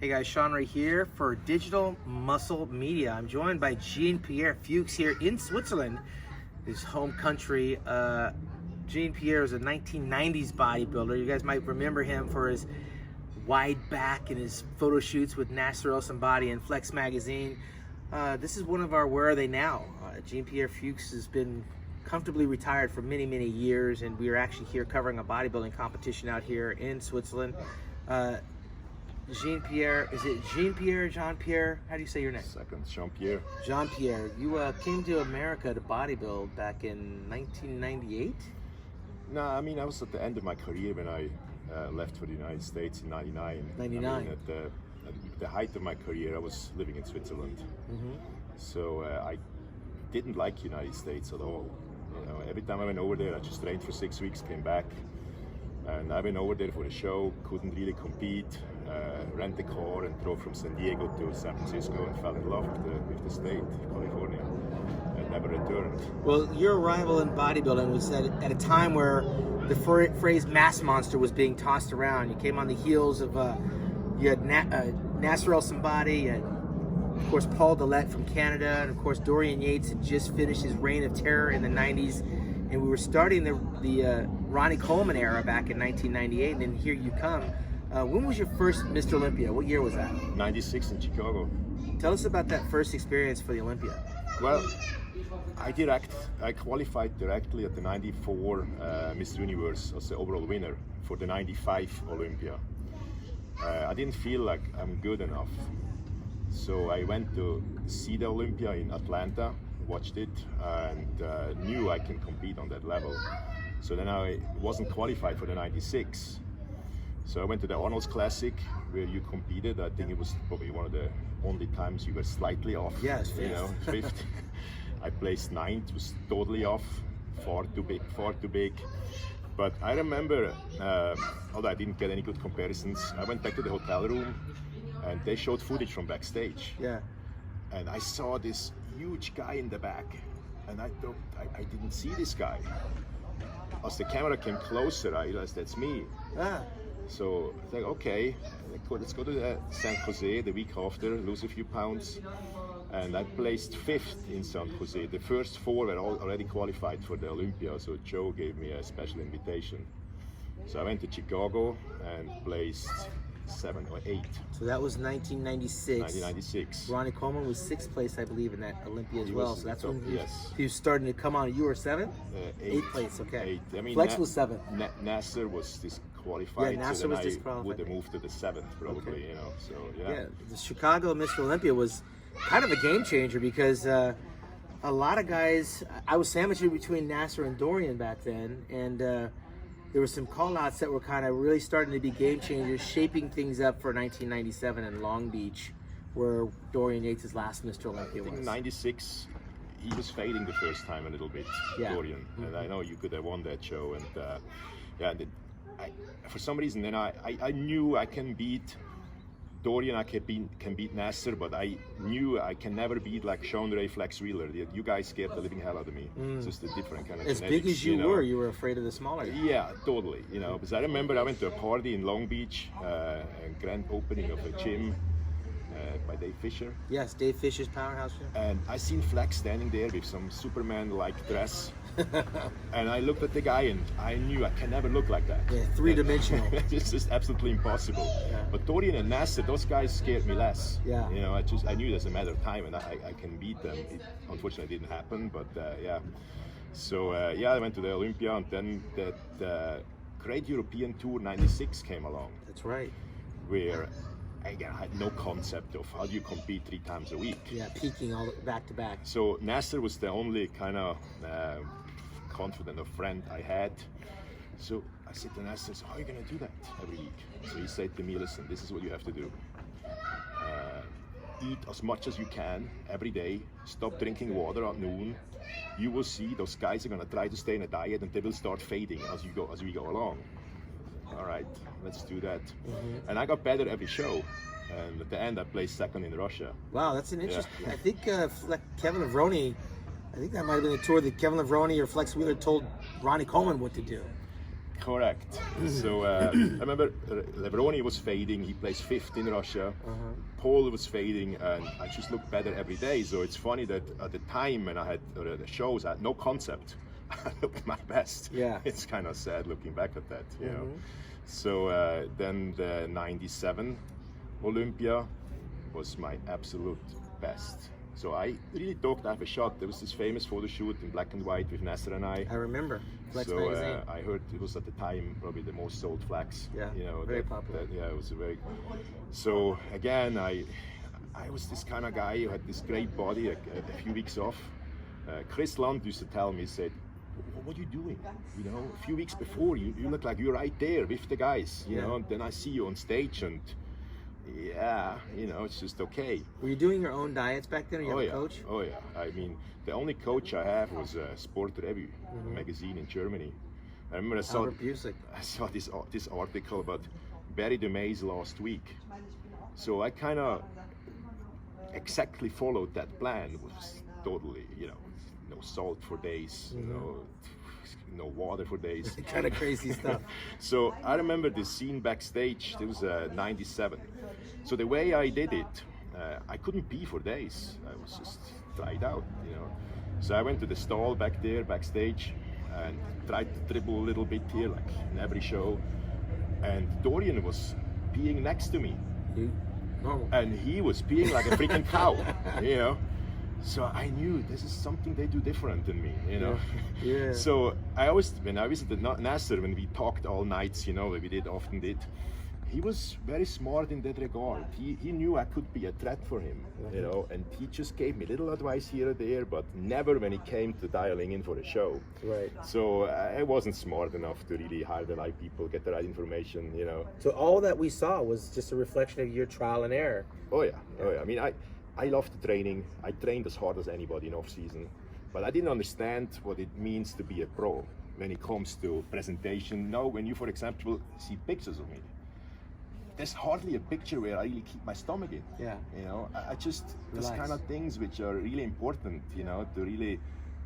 Hey guys, Sean right here for Digital Muscle Media. I'm joined by Pierre Fux here in Switzerland, his home country. Pierre is a 1990s bodybuilder. You guys might remember him for his wide back and his photo shoots with Mr.Olympia and Flex magazine. This is one of our Where Are They Now? Pierre Fux has been comfortably retired for many, many years, and we are actually here covering a bodybuilding competition out here in Switzerland. Jean-Pierre, is it Jean-Pierre, Jean-Pierre? How do you say your name? Second, Jean-Pierre. Jean-Pierre, you came to America to bodybuild back in 1998? No, I mean, I was at the end of my career when I left for the United States in 99. 99. I mean, at the height of my career, I was living in Switzerland. Mm-hmm. So I didn't like the United States at all. You know, every time I went over there, I just trained for 6 weeks, came back. And I went over there for a show, couldn't really compete, rent a car and drove from San Diego to San Francisco and fell in love with the state, California, and never returned. Well, your arrival in bodybuilding was at a time where the phrase mass monster was being tossed around. You came on the heels of, you had Nasser El-Sambadi and of course Paul Dillette from Canada, and of course Dorian Yates had just finished his reign of terror in the 90s. And we were starting the Ronnie Coleman era back in 1998, and then here you come. When was your first Mr. Olympia? What year was that? 96 in Chicago. Tell us about that first experience for the Olympia. Well, I qualified directly at the 94 Mr. Universe as the overall winner for the 95 Olympia. I didn't feel like I'm good enough. So I went to see the Olympia in Atlanta, watched it, and knew I can compete on that level. So then I wasn't qualified for the 96. So I went to the Arnold's Classic where you competed. I think it was probably one of the only times you were slightly off. Yes, you know, fifth. I placed ninth, was totally off, far too big. But I remember, although I didn't get any good comparisons, I went back to the hotel room and they showed footage from backstage. Yeah. And I saw this huge guy in the back, and I thought I didn't see this guy. As the camera came closer, I realized that's me. So I thought, okay, let's go to San Jose the week after, lose a few pounds, and I placed 5th in San Jose. The first 4 were already qualified for the Olympia, so Joe gave me a special invitation. So I went to Chicago and placed 7 or 8. So that was 1996. 1996. Ronnie Coleman was 6th place, I believe, in that Olympia as well. So that's when he was starting to come on. You were 7th? 8th place, okay. 8th. I mean, Flex was 7th. Nasser was disqualified. Yeah, Nasser so was I disqualified. would have moved to the 7th probably, okay. You know. So yeah. The Chicago Mr. Olympia was kind of a game changer because a lot of guys, I was sandwiched between Nasser and Dorian back then, and there were some call-outs that were kind of really starting to be game changers, shaping things up for 1997 in Long Beach, where Dorian Yates' last Mr. Olympia I think was. 96, he was fading the first time a little bit, Yeah. Dorian. And I know you could have won that show. And for some reason, then I knew I can beat Dorian, I can beat Nasser, but I knew I can never beat like Sean Ray, Flex Wheeler. You guys scared the living hell out of me. It's just a different kind of As genetics, big as you were afraid of the smaller guy. Yeah, totally. You know, because I remember I went to a party in Long Beach, a grand opening of a gym by Dave Fisher. Yes, Dave Fisher's Powerhouse Gym. And I seen Flex standing there with some Superman-like dress. And I looked at the guy and I knew I can never look like that. Yeah, three-dimensional. It's just absolutely impossible. Yeah. But Dorian and Nasser, those guys scared me less. Yeah. You know, I knew there's a matter of time and I can beat them. It unfortunately didn't happen, but yeah. So I went to the Olympia, and then that Great European Tour 96 came along. That's right. Where again, I had no concept of how do you compete 3 times a week. Yeah, peaking all back to back. So Nasser was the only kind of confident of friend I had. So I said to Nasser, so how are you going to do that every week? So he said to me, listen, this is what you have to do. Eat as much as you can every day. Stop drinking water at noon. You will see those guys are going to try to stay in a diet and they will start fading as we go along. All right, let's do that. Mm-hmm. And I got better every show. And at the end, I placed 2nd in Russia. Wow, that's an interesting. Yeah. I think Kevin Lavroni, I think that might have been a tour that Kevin Lavroni or Flex Wheeler told Ronnie Coleman what to do. Correct. So I remember Levroni was fading. He plays fifth in Russia. Paul was fading, and I just looked better every day. So it's funny that at the time when I had the shows, I had no concept. I looked my best. Yeah. It's kind of sad looking back at that, you know. So then the '97 Olympia was my absolute best. So I really thought I have a shot. There was this famous photo shoot in black and white with Nasser and I. I remember. Flex So magazine. I heard it was at the time probably the most sold flax. Yeah, you know, very popular. yeah, it was a very. So again, I was this kind of guy who had this great body. A few weeks off. Chris Lund used to tell me, he said, "What are you doing? You know, a few weeks before, you look like you're right there with the guys. You know, and then I see you on stage and." Yeah, you know, it's just okay. Were you doing your own diets back then, or you have a coach? Oh yeah. I mean, the only coach I have was Sport Revue magazine in Germany. I remember I saw this article about Barry DeMays last week. So I kind of exactly followed that plan. It was totally, you know, no salt for days, no water for days. Kind of crazy stuff. So I remember this scene backstage. It was '97. So the way I did it, I couldn't pee for days. I was just dried out, you know. So I went to the stall back there, backstage, and tried to dribble a little bit here, like in every show. And Dorian was peeing next to me. Normal. And he was peeing like a freaking cow, you know. So I knew this is something they do different than me, you know. Yeah. So when I visited Nasser, when we talked all nights, you know, we often did, he was very smart in that regard. He knew I could be a threat for him, you know, and he just gave me little advice here or there, but never when it came to dialing in for a show. Right. So I wasn't smart enough to really hire the right people, get the right information, you know. So all that we saw was just a reflection of your trial and error. Oh yeah. I mean, I loved the training. I trained as hard as anybody in off season, but I didn't understand what it means to be a pro when it comes to presentation. Now, when you, for example, see pictures of me, there's hardly a picture where I really keep my stomach in. Yeah. You know, I just, these Relax. kind of things which are really important, you know, to really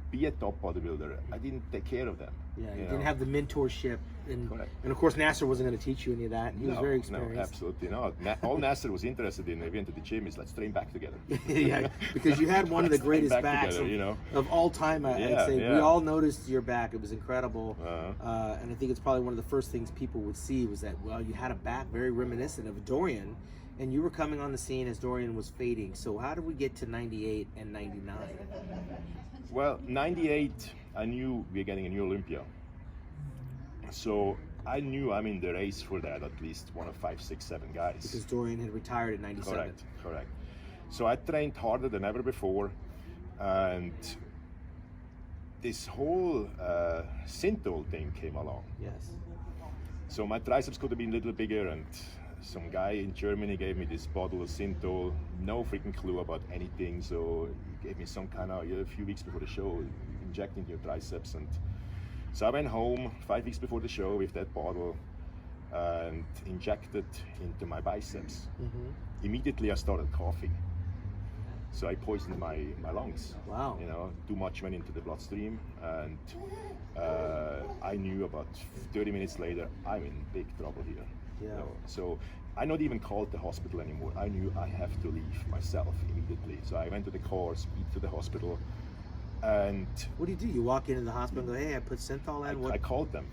be a top bodybuilder. I didn't take care of them. Yeah, you didn't have the mentorship. And of course, Nasser wasn't going to teach you any of that. He was very experienced. No, absolutely not. All Nasser was interested in when we went to the gym is let's train back together. Yeah, because you had one of the greatest back backs together, you know? of all time, I'd say. Yeah. We all noticed your back. It was incredible. And I think it's probably one of the first things people would see was that, well, you had a back very reminiscent of Dorian, and you were coming on the scene as Dorian was fading. So how did we get to 98 and 99? Well, 98, I knew we were getting a new Olympia. So I knew I'm in the race for that, at least one of 5, 6, 7 guys. Because Dorian had retired in 97. Correct. So I trained harder than ever before, and this whole synthol thing came along. Yes. So my triceps could have been a little bigger, and some guy in Germany gave me this bottle of synthol, no freaking clue about anything. So he gave me some kind of, a few weeks before the show, injecting your triceps. And so I went home 5 weeks before the show with that bottle and injected into my biceps. Immediately I started coughing. So I poisoned my lungs. Wow. You know, too much went into the bloodstream, and I knew about 30 minutes later, I'm in big trouble here. Yeah. You know? So I not even called the hospital anymore. I knew I have to leave myself immediately. So I went to the car, speed to the hospital, and what do? You walk into the hospital and go, hey, I put synthol in? I called them.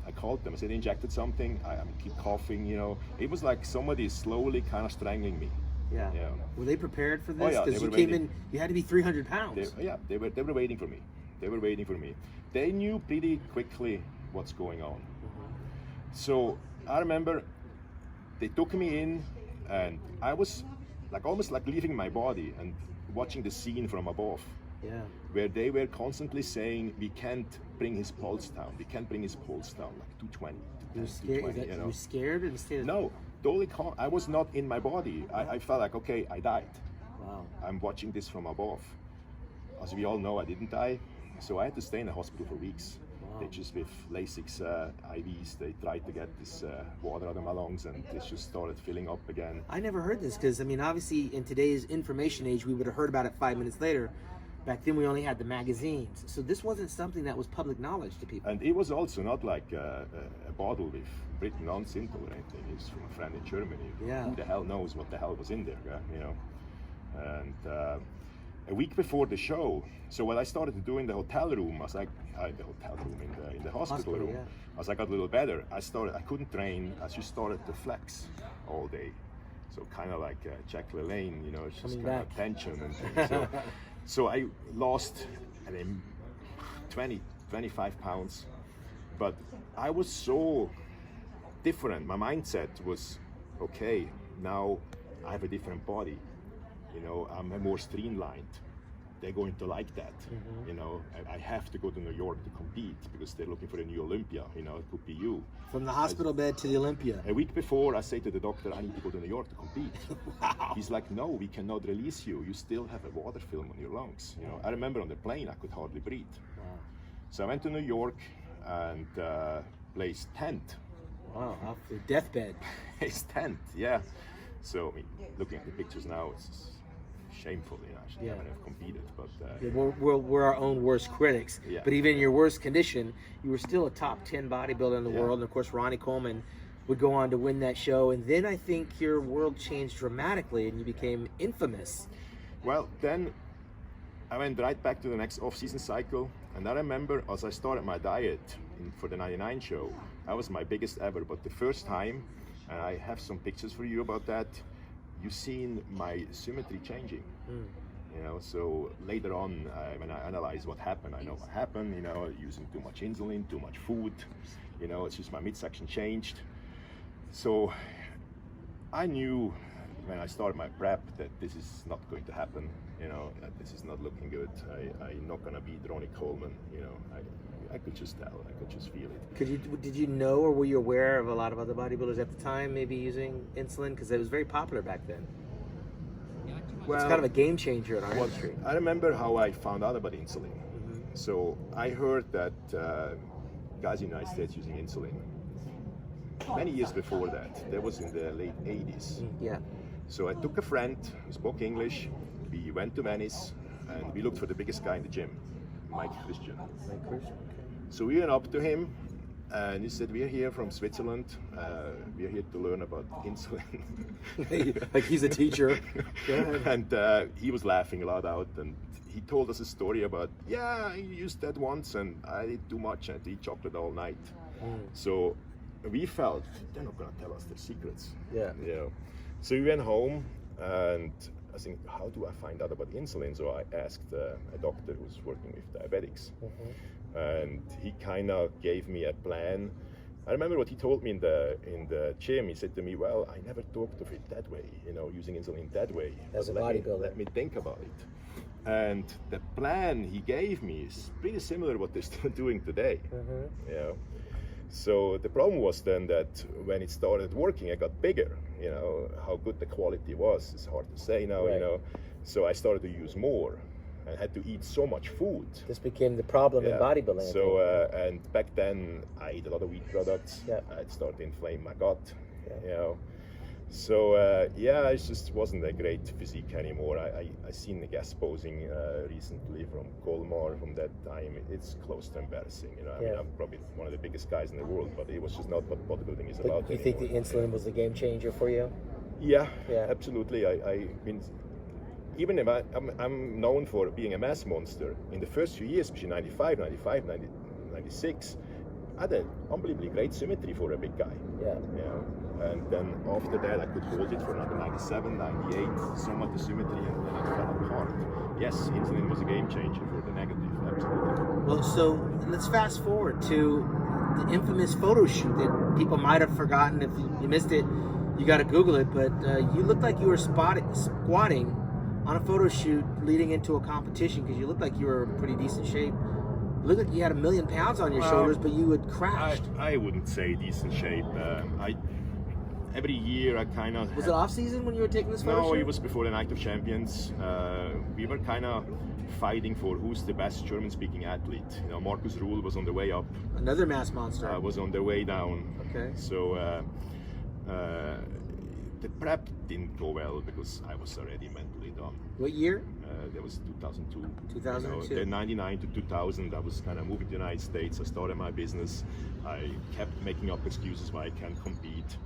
I said, I injected something. I keep coughing, you know. It was like somebody slowly kind of strangling me. Yeah. Yeah. Were they prepared for this? Oh, yeah, Because they you were came waiting. in, you had to be 300 pounds. They were waiting for me. They knew pretty quickly what's going on. So I remember they took me in, and I was like almost like leaving my body and watching the scene from above. Yeah. Where they were constantly saying, we can't bring his pulse down. We can't bring his pulse down, like 220. You were scared? You know? You were scared in the state of... No, totally calm. I was not in my body. I felt like, okay, I died. Wow. I'm watching this from above. As we all know, I didn't die. So I had to stay in the hospital for weeks. Wow. They just, with Lasix IVs, they tried to get this water out of my lungs, and it just started filling up again. I never heard this because, I mean, obviously in today's information age, we would have heard about it 5 minutes later. Back then we only had the magazines, so this wasn't something that was public knowledge to people. And it was also not like a bottle with written on Insulin or anything. It's from a friend in Germany. Yeah. Who the hell knows what the hell was in there, you know? And a week before the show, so what I started to do in the hotel room, I was like, in the hospital room, yeah. as I got a little better, I couldn't train, I just started to flex all day. So kind of like Jack LaLanne, you know, it's just kind of tension and things. So I lost, 25 pounds, but I was so different. My mindset was, okay, now I have a different body. You know, I'm more streamlined. They're going to like that. Mm-hmm. You know, I have to go to New York to compete because they're looking for a new Olympia. You know, it could be you. From the hospital bed to the Olympia. A week before, I say to the doctor, I need to go to New York to compete. Wow. He's like, no, we cannot release you. You still have a water film on your lungs. You know, I remember on the plane, I could hardly breathe. Wow. So I went to New York and placed 10th. Wow, off the deathbed. It's 10th, yeah. So I mean, looking at the pictures now, it's shameful. You know, I should never have competed. But yeah, we're our own worst critics. Yeah. But even in your worst condition, you were still a top 10 bodybuilder in the Yeah. world. And of course, Ronnie Coleman would go on to win that show. And then I think your world changed dramatically, and you became infamous. Well, then I went right back to the next off-season cycle, and I remember as I started my diet for the 99 show, that was my biggest ever. But the first time, and I have some pictures for you about that, you've seen my symmetry changing. You know, so later on, when I analyze what happened, I know what happened. You know, using too much insulin, too much food. You know, it's just my midsection changed. So I knew when I started my prep that this is not going to happen. You know, that this is not looking good. I'm not gonna beat Ronnie Coleman. You know, I could just tell. I could just feel it. Did you know, or were you aware of a lot of other bodybuilders at the time maybe using insulin? Because it was very popular back then. Well, it's kind of a game changer in our industry. I remember how I found out about insulin. So I heard that guys in the United States using insulin. Many years before that, that was in the late 80s. Yeah. So I took a friend who spoke English. We went to Venice and we looked for the biggest guy in the gym, Mike Christian. Mike Christian. So we went up to him and he said, "We're here from Switzerland. We're here to learn about insulin." Like he's a teacher. And he was laughing loud out, and he told us a story about, yeah, I used that once and I ate too much and I eat chocolate all night. So we felt they're not gonna tell us their secrets. Yeah. You know. So we went home and I think, how do I find out about insulin? So I asked a doctor who's working with diabetics, and he kind of gave me a plan. I remember what he told me in the gym. He said to me, "Well, I never thought of it that way, you know, using insulin that way. As a bodybuilder, let me think about it." And the plan he gave me is pretty similar to what they're still doing today. You know. So the problem was then that when it started working, I got bigger. You know, how good the quality was, it's hard to say now, you know. So I started to use more and had to eat so much food. This became the problem in bodybuilding. So, and back then I ate a lot of wheat products. I started to inflame my gut, you know. So, it just wasn't a great physique anymore. I seen the guest posing recently from Colmar from that time. It's close to embarrassing, you know. I mean, I'm probably one of the biggest guys in the world, but it was just not what bodybuilding is about. You think the insulin was the game changer for you? Yeah, absolutely. I mean, even if I'm known for being a mass monster, in the first few years, between 95, 96, I had an unbelievably great symmetry for a big guy. Yeah. You know? And then after that, I could hold it for another 97, 98, somewhat the symmetry, and then it fell apart. Yes, insulin was a game changer for the negative, absolutely. Well, so let's fast forward to the infamous photo shoot that people might have forgotten. If you missed it, you got to Google it. But you looked like you were squatting on a photo shoot leading into a competition because you looked like you were in pretty decent shape. You looked like you had 1,000,000 pounds on your shoulders, but you had crashed. I wouldn't say decent shape. Every year I kind of... Was it off season when you were taking this photo shoot? No, it was before the Night of Champions. We were kind of fighting for who's the best German-speaking athlete. You know, Markus Rühl was on the way up. Another mass monster. Was on the way down. Okay. So the prep didn't go well because I was already mentally done. What year? That was 2002. 2002. You know, then 99 to 2000, I was kind of moving to the United States. I started my business. I kept making up excuses why I can't compete.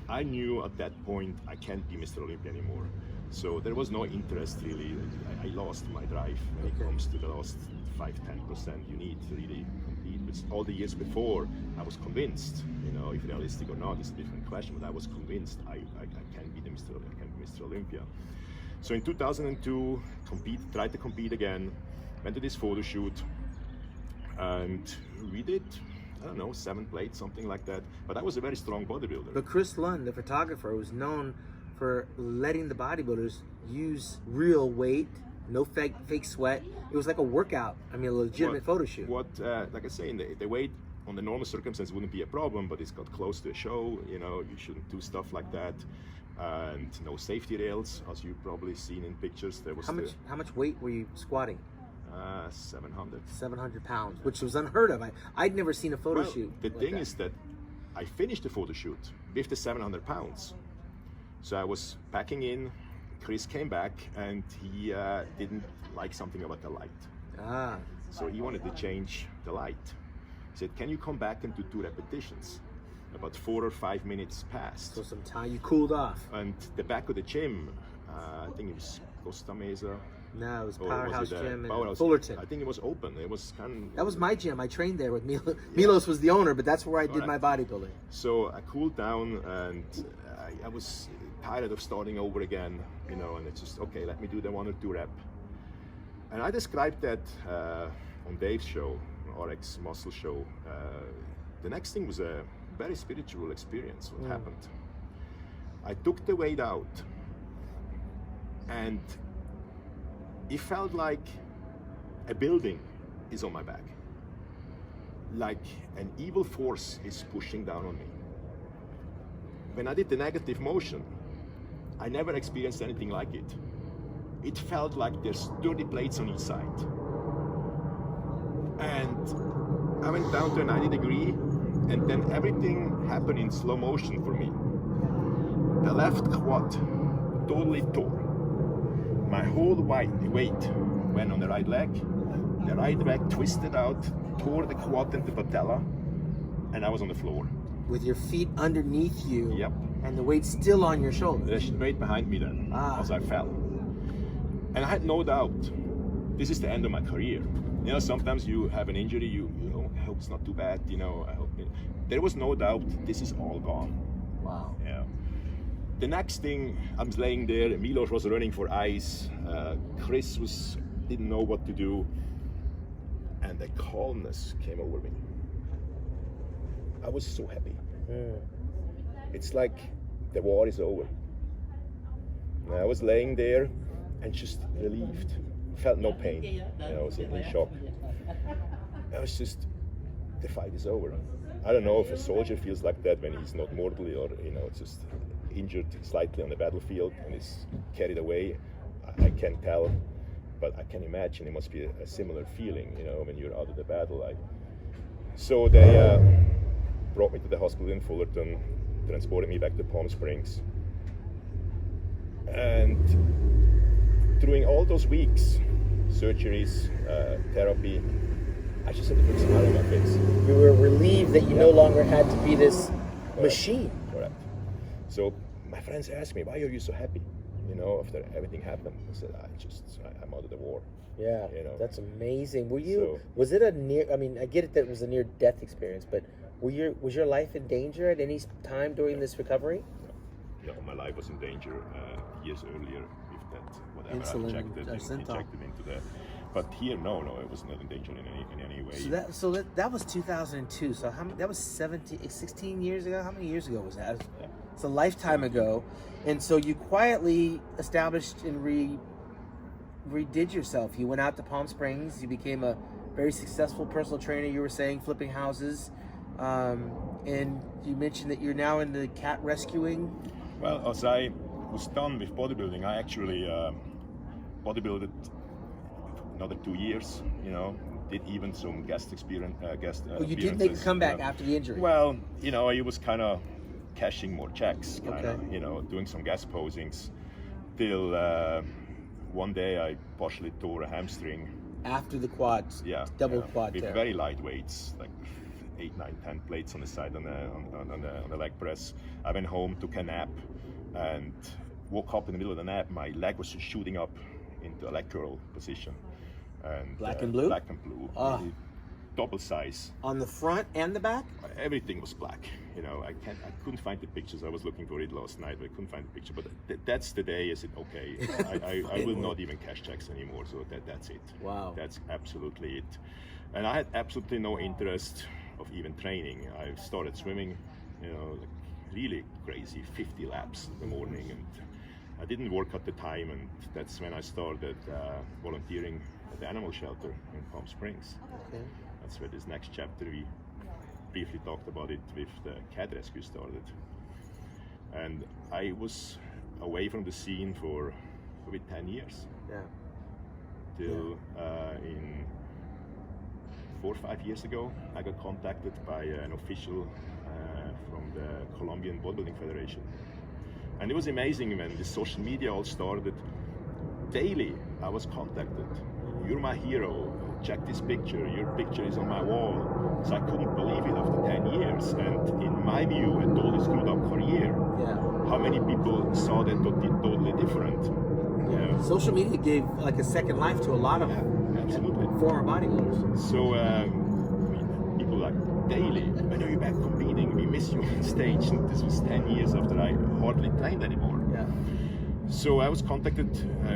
I knew at that point I can't be Mr. Olympia anymore. So there was no interest really. I lost my drive when it comes to the last 5-10% you need to really compete. But all the years before, I was convinced, you know, if realistic or not is a different question, but I was convinced I can be Mr. Olympia. So in 2002, tried to compete again, went to this photo shoot, and we did, I don't know, 7 plates, something like that. But I was a very strong bodybuilder. But Chris Lund, the photographer, was known for letting the bodybuilders use real weight, no fake sweat. It was like a workout. I mean, a legitimate photo shoot. Like I say, the weight on the normal circumstances wouldn't be a problem, but it's got close to a show. You know, you shouldn't do stuff like that. And no safety rails, as you've probably seen in pictures. There was how much weight were you squatting? 700. 700 pounds, which was unheard of. I'd never seen a photo shoot. The thing is that I finished the photo shoot with the 700 pounds. So I was packing in. Chris came back and he didn't like something about the light. So he wanted to change the light. He said, "Can you come back and do 2 repetitions?" About 4 or 5 minutes passed. So some time you cooled off. And the back of the gym, I think it was Costa Mesa. No, it was Powerhouse Gym in Powerhouse, Fullerton. I think it was open. It was kind of... That was my gym. I trained there with Milos. Milos was the owner, but that's where I did my bodybuilding. So I cooled down and I was tired of starting over again, you know, and it's just, okay, let me do the 1 or 2 rep. And I described that on Dave's show, RX Muscle Show. The next thing was a very spiritual experience. What happened? I took the weight out and it felt like a building is on my back. Like an evil force is pushing down on me. When I did the negative motion, I never experienced anything like it. It felt like there's 30 plates on each side. And I went down to a 90-degree, and then everything happened in slow motion for me. The left quad totally tore. My whole weight went on the right leg. The right leg twisted out, tore the quad and the patella, and I was on the floor. With your feet underneath you. Yep. And the weight still on your shoulders. There's weight behind me then, as I fell. And I had no doubt, this is the end of my career. You know, sometimes you have an injury, you know, I hope it's not too bad, you know, I hope there was no doubt, this is all gone. Wow. Yeah. The next thing, I was laying there, Milos was running for ice, Chris didn't know what to do, and the calmness came over me. I was so happy. It's like the war is over. And I was laying there and just relieved. Felt no pain. You know, I was in shock. I was just, the fight is over. I don't know if a soldier feels like that when he's not mortally or, you know, just injured slightly on the battlefield and is carried away. I can't tell, but I can imagine it must be a similar feeling, you know, when you're out of the battle. So they brought me to the hospital in Fullerton, transported me back to Palm Springs. And during all those weeks, surgeries, therapy, I just had a big smile on my face. You were relieved that you no longer had to be this machine. Correct. So my friends asked me, why are you so happy? You know, after everything happened. I said, I'm out of the war. Yeah, you know? That's amazing. Was it a near, I mean, I get it that it was a near-death experience, but was your life in danger at any time during this recovery? No, my life was in danger years earlier with that, whatever Insulin, I injected into that. But here, no, it was not in danger in any way. So that was 2002. So that was 16 years ago. How many years ago was that? Yeah. It's a lifetime ago. And so you quietly established and redid yourself. You went out to Palm Springs. You became a very successful personal trainer. You were saying flipping houses. And you mentioned that you're now into cat rescuing. Well, as I was done with bodybuilding, I actually bodybuilded another 2 years, you know, did even some guest experience. You did make a comeback after the injury. Well, you know, it was kind of cashing more checks, kind of, you know, doing some gas posings, till one day I partially tore a hamstring. After the quads, double quad with tear. very light weights, like 8, 9, 10 plates on the side on the leg press. I went home, took a nap, and woke up in the middle of the nap. My leg was just shooting up into a leg curl position. And black and blue? Black and blue. Double size. On the front and the back? Everything was black. You know, I couldn't find the pictures. I was looking for it last night, but I couldn't find the picture. But that's the day. I said, okay, I will not even cash checks anymore. So that's it. Wow. That's absolutely it. And I had absolutely no interest of even training. I started swimming, you know, like really crazy, 50 laps in the morning, and I didn't work at the time. And that's when I started volunteering at the animal shelter in Palm Springs. Okay. That's where this next chapter, we briefly talked about it, with the cat rescue started. And I was away from the scene for maybe 10 years. Yeah. Till in 4 or 5 years ago, I got contacted by an official from the Colombian Bodybuilding Federation. And it was amazing when the social media all started. Daily, I was contacted. You're my hero. Check this picture. Your picture is on my wall. So I couldn't believe it after 10 years. And in my view, a totally screwed up career. Yeah. How many people saw that totally different? Yeah. Social media gave like a second life to a lot of absolutely former bodybuilders. So people like, daily, when are you back competing? We miss you on stage. And this was 10 years after I hardly trained anymore. Yeah. So I was contacted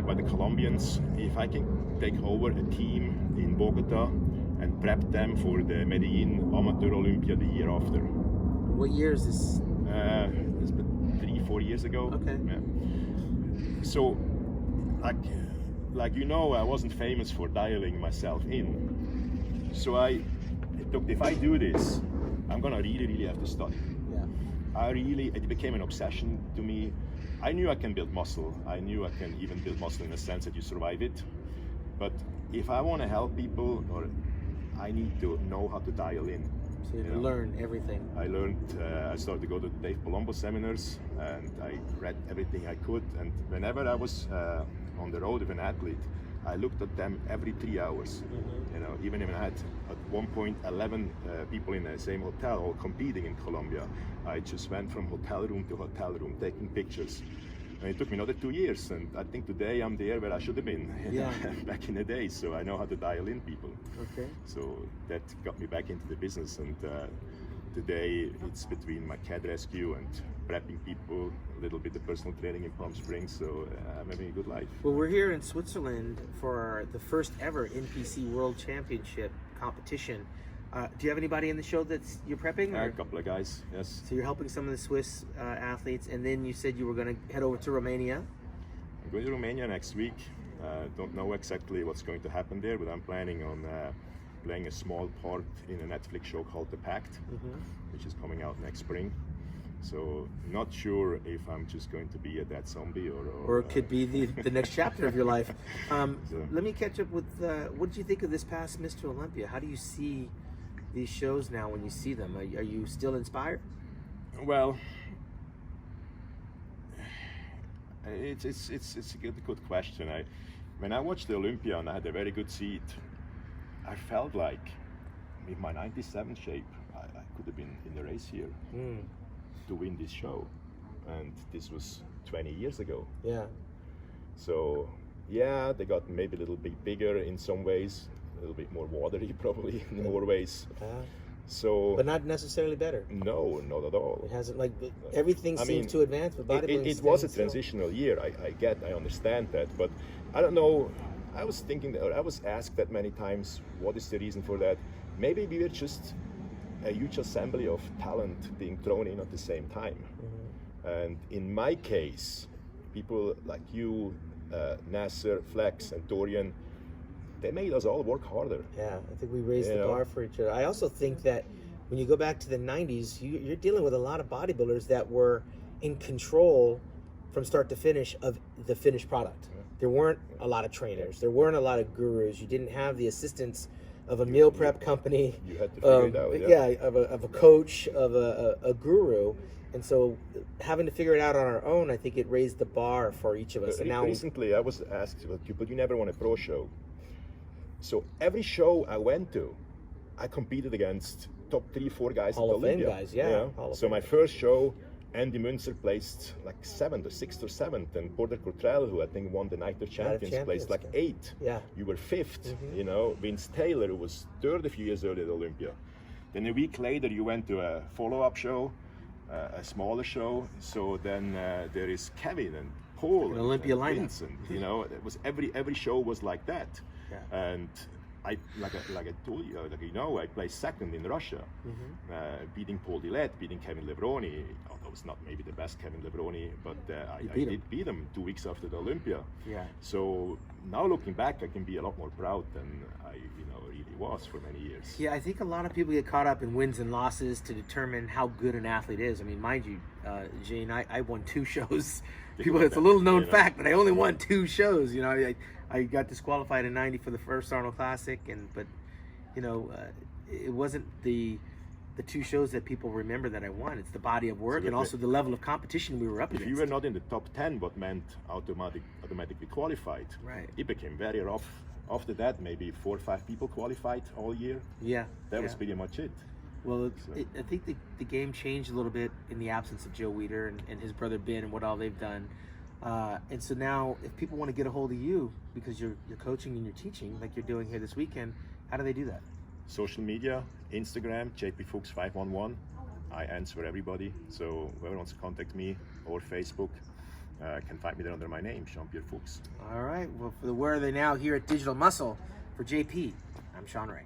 by the Colombians if I can take over a team in Bogota and prep them for the Medellin Amateur Olympia the year after. What year is this? It's been 3-4 years ago. Okay. Yeah. So, like you know, I wasn't famous for dialing myself in. So if I do this, I'm gonna really have to study. Yeah. It became an obsession to me. I knew I can build muscle. I knew I can even build muscle in the sense that you survive it. But if I want to help people, I need to know how to dial in. So you learn everything. I learned, I started to go to Dave Palumbo seminars, and I read everything I could. And whenever I was on the road with an athlete, I looked at them every 3 hours. Mm-hmm. You know, even if I had at one point 11 people in the same hotel all competing in Colombia, I just went from hotel room to hotel room taking pictures. And it took me another 2 years, and I think today I'm there where I should have been back in the day. So I know how to dial in people. Okay. So that got me back into the business, and today it's between my cat rescue and prepping people, a little bit of personal training in Palm Springs. So I'm having a good life. Well, we're here in Switzerland for the first ever NPC World Championship competition. Do you have anybody in the show that's you're prepping? A couple of guys, yes. So you're helping some of the Swiss athletes, and then you said you were going to head over to Romania. I'm going to Romania next week. Don't know exactly what's going to happen there, but I'm planning on playing a small part in a Netflix show called The Pact, which is coming out next spring. So not sure if I'm just going to be a dead zombie or it could be the next chapter of your life. Let me catch up with what did you think of this past Mr. Olympia? How do you see these shows now when you see them? Are you still inspired? Well, it's a good question. When I watched the Olympia and I had a very good seat, I felt like with my 97 shape, I could have been in the race here to win this show. And this was 20 years ago. Yeah. So, yeah, they got maybe a little bit bigger in some ways, a little bit more watery probably in more ways. So, but not necessarily better. No, not at all. It hasn't, like, everything seems to advance with bodybuilding. It was a transitional year. I understand that, but I don't know. I was thinking, or I was asked that many times, what is the reason for that? Maybe we were just a huge assembly of talent being thrown in at the same time. And in my case, people like you, Nasser, Flex, and Dorian, they made us all work harder. Yeah, I think we raised the bar for each other. I also think that when you go back to the 90s, you're dealing with a lot of bodybuilders that were in control from start to finish of the finished product. There weren't a lot of trainers. There weren't a lot of gurus. You didn't have the assistance of a meal prep company. You had to figure it out. Yeah, of a coach, of a guru. And so having to figure it out on our own, I think it raised the bar for each of us. And now recently I was asked, but you never won a pro show. So every show I went to, I competed against top 3-4 guys Hall at of Fame Olympia. guys, yeah. You know? Hall of So Fame. my first show, Andy Munzer placed like 7th or 6th or 7th, and Porter Cottrell, who I think won the Night of Champions, placed like 8th. Yeah. You were 5th. You know, Vince Taylor, who was 3rd a few years earlier at Olympia. Then a week later, you went to a follow-up show, a smaller show. So then there is Kevin and Paul An Olympia and lineup. Vincent. You know, it was every show was like that. Yeah. And I told you, I placed 2nd in Russia, beating Paul Dillette, beating Kevin Levroni. Although it's not maybe the best Kevin Levroni, but I did beat him 2 weeks after the Olympia. Yeah. So now looking back, I can be a lot more proud than I really was for many years. Yeah, I think a lot of people get caught up in wins and losses to determine how good an athlete is. I mean, mind you, Gene, I won 2 shows. People, it's a little known fact, but I only won 2 shows. You know, I got disqualified in '90 for the first Arnold Classic, but it wasn't the 2 shows that people remember that I won. It's the body of work and also the level of competition we were up against. If you were not in the top 10, what meant automatically qualified. Right. It became very rough. After that, maybe 4 or 5 people qualified all year. Yeah. That was pretty much it. Well, I think the game changed a little bit in the absence of Joe Weider and his brother Ben and what all they've done. And so now, if people want to get a hold of you because you're coaching and you're teaching like you're doing here this weekend, how do they do that? Social media, Instagram, jpfux511. I answer everybody. So whoever wants to contact me, or Facebook, can find me there under my name, Jean-Pierre Fux. All right. Well, for the Where Are They Now here at Digital Muscle, for JP, I'm Sean Ray.